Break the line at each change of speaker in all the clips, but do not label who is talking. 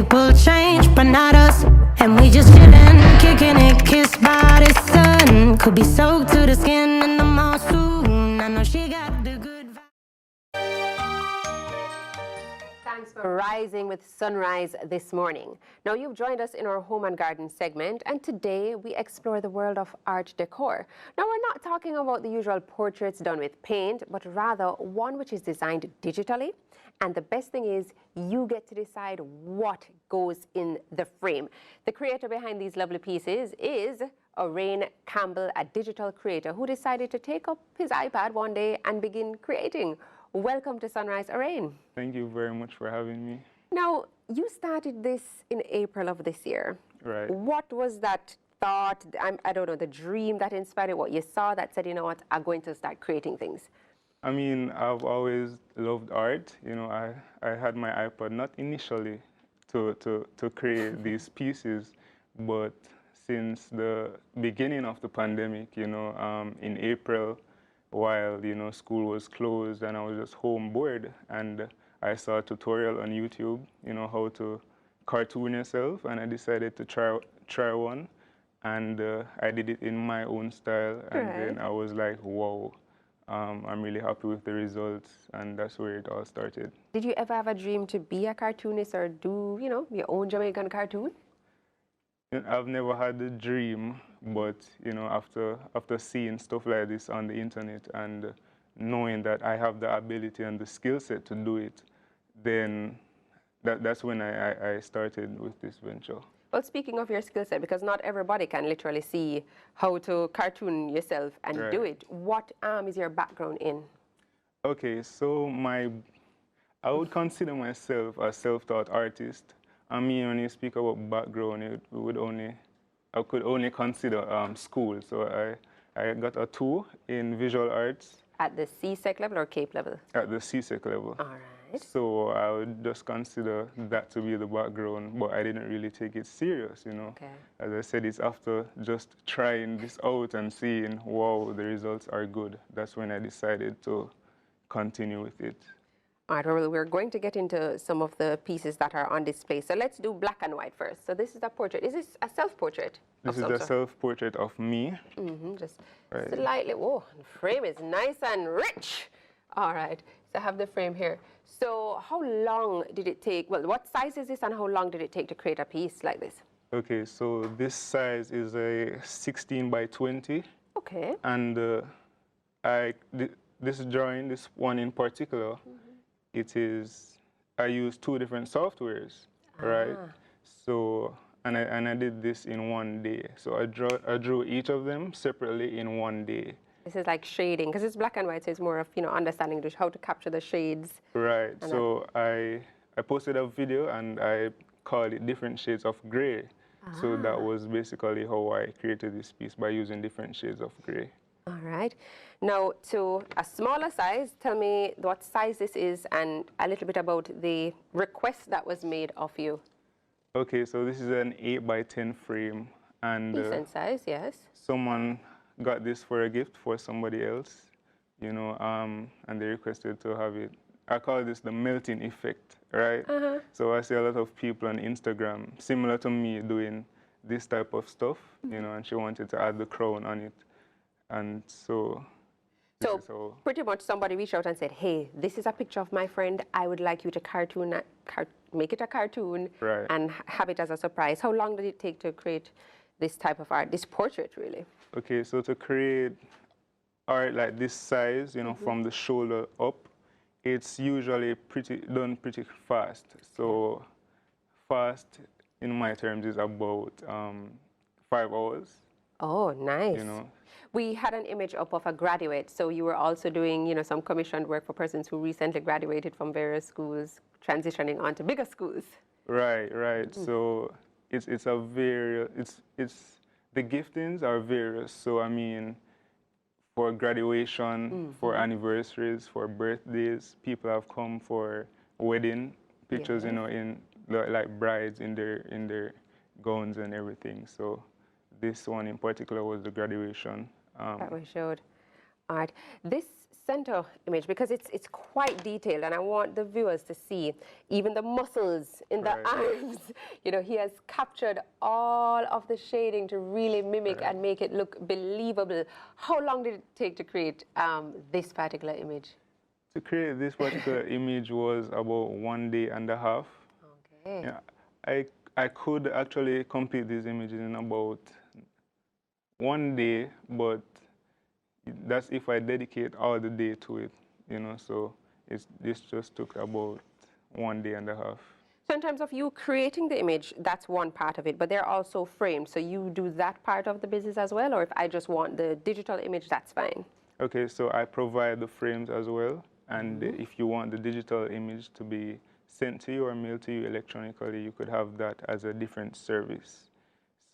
people change, but not us. And we just chillin', kicking it, kissed by the sun. Could be soaked to the skin in the mall soon. I know she got the good vibe.
Thanks for rising with sunrise this morning. Now, you've joined us in our home and garden segment, and today we explore the world of art decor. Now, we're not talking about the usual portraits done with paint, but rather one which is designed digitally. And the best thing is you get to decide what goes in the frame. The creator behind these lovely pieces is Orain Campbell, a digital creator who decided to take up his iPad one day and begin creating. Welcome to Sunrise, Orain.
Thank you very much for having me.
Now, you started this in April of this year.
Right.
What was that thought, I don't know, the dream that inspired it, what you saw that said, you know what, I'm going to start creating things?
I mean, I've always loved art. You know, I had my iPad not initially to create these pieces, but since the beginning of the pandemic, you know, in April, while, you know, school was closed and I was just home bored, and I saw a tutorial on YouTube, you know, how to cartoon yourself, and I decided to try one, and I did it in my own style, and then I was like, wow. I'm really happy with the results, and that's where it all started.
Did you ever have a dream to be a cartoonist or do, you know, your own Jamaican cartoon?
I've never had a dream, but, you know, after seeing stuff like this on the internet and knowing that I have the ability and the skill set to do it, then that's when I started with this venture.
Well, speaking of your skill set, because not everybody can literally see how to cartoon yourself and do it, what is your background in? Okay,
so I would consider myself a self-taught artist. I mean, when you speak about background, I could only consider school. So I got a 2 in visual arts.
At the CSEC level or CAPE level?
At the CSEC level.
All right.
So I would just consider that to be the background, but I didn't really take it serious, you know.
Okay.
As I said, it's after just trying this out and seeing, wow, the results are good. That's when I decided to continue with it.
All right, well, we're going to get into some of the pieces that are on display. So let's do black and white first. So this is a portrait. Is this a self-portrait?
This is a self-portrait of me.
Just slightly, whoa, the frame is nice and rich. All right, so I have the frame here. So how long did it take, well, what size is this and how long did it take to create a piece like this?
Okay, so this size is a 16 by 20.
Okay.
And this drawing, this one in particular, I use 2 different softwares, right? So, and I did this in one day. So I drew each of them separately in one day.
This is like shading, because it's black and white, so it's more of, you know, understanding how to capture the shades.
Right, so I posted a video and I called it Different Shades of Gray. So that was basically how I created this piece, by using different shades of gray.
All right. Now, to a smaller size, tell me what size this is and a little bit about the request that was made of you.
Okay, so this is an 8 by 10 frame. And
decent size, yes.
Someone got this for a gift for somebody else, you know, and they requested to have it. I call this the melting effect, right? So I see a lot of people on Instagram, similar to me, doing this type of stuff, you know, and she wanted to add the crown on it. And so
pretty much somebody reached out and said, hey, this is a picture of my friend. I would like you to make it a cartoon and have it as a surprise. How long did it take to create this type of art, this portrait, really?
Okay, so to create art like this size, you know, from the shoulder up, it's usually done pretty fast. So fast, in my terms, is about 5 hours.
Oh, nice.
You know.
We had an image up of a graduate, so you were also doing, you know, some commissioned work for persons who recently graduated from various schools, transitioning on to bigger schools.
Right. So it's the giftings are various. So I mean, for graduation, for anniversaries, for birthdays, people have come for wedding pictures, you know, in like brides in their gowns and everything. So this one in particular was the graduation.
That we showed. All right. This center image, because it's quite detailed, and I want the viewers to see even the muscles in the
Right.
arms. You know, he has captured all of the shading to really mimic
Right.
and make it look believable. How long did it take to create this particular image?
To create this particular image was about 1 day and a half.
Okay.
Yeah, I could actually complete these images in about 1 day, but that's if I dedicate all the day to it, you know. So this just took about 1 day and a half.
So in terms of you creating the image, that's one part of it, but they're also framed. So you do that part of the business as well, or if I just want the digital image, that's fine.
Okay, so I provide the frames as well, and if you want the digital image to be sent to you or mailed to you electronically, you could have that as a different service.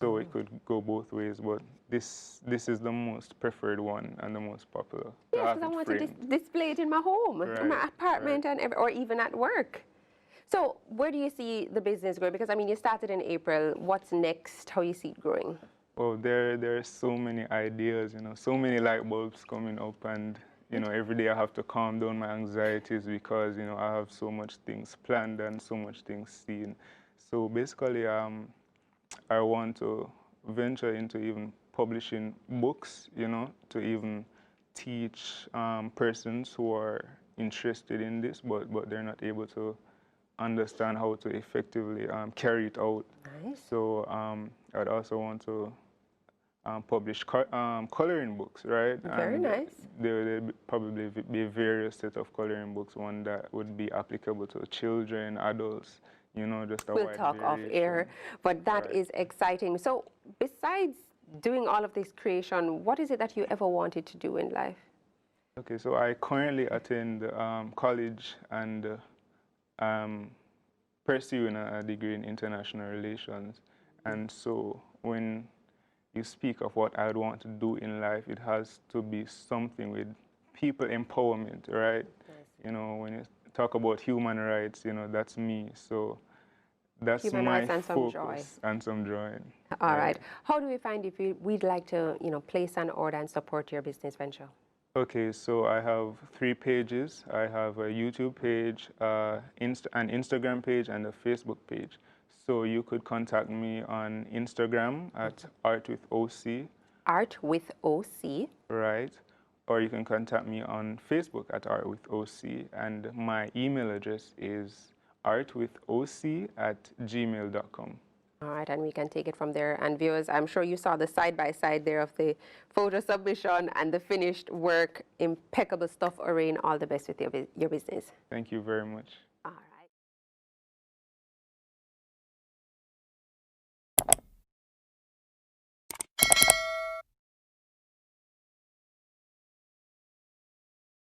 So it could go both ways, but this is the most preferred one and the most popular. to
Yes,
have
because I
it
want
framed.
to display it in my home, in my
Right,
apartment, and or even at work. So where do you see the business growing? Because I mean, you started in April. What's next? How you see it growing?
Well, there are so many ideas, you know, so many light bulbs coming up, and you know, every day I have to calm down my anxieties because you know I have so much things planned and so much things seen. So basically, I want to venture into even publishing books, you know, to even teach persons who are interested in this, but they're not able to understand how to effectively carry it out.
Nice.
So I'd also want to publish coloring books, right?
Very
And
nice.
there probably be various set of coloring books, one that would be applicable to children, adults, you know, just a
We'll
wide
talk off
variation.
air, but that
Right.
is exciting. So besides doing all of this creation, what is it that you ever wanted to do in life?
Okay, so I currently attend college and pursuing a degree in international relations. And so when you speak of what I'd want to do in life, it has to be something with people empowerment, right? You know, when you talk about human rights, you know, that's me. So that's
Human
my
rights and some joy.
focus and some joy.
All right. How do we find if we'd like to, place an order and support your business venture?
Okay, so I have 3 pages. I have a YouTube page, an Instagram page, and a Facebook page. So you could contact me on Instagram at artwithoc,
Art with OC.
right? Or you can contact me on Facebook at artwithoc, and my email address is artwithoc@gmail.com.
All right, and we can take it from there. And viewers, I'm sure you saw the side-by-side there of the photo submission and the finished work. Impeccable stuff, Orain. All the best with your business.
Thank you very much.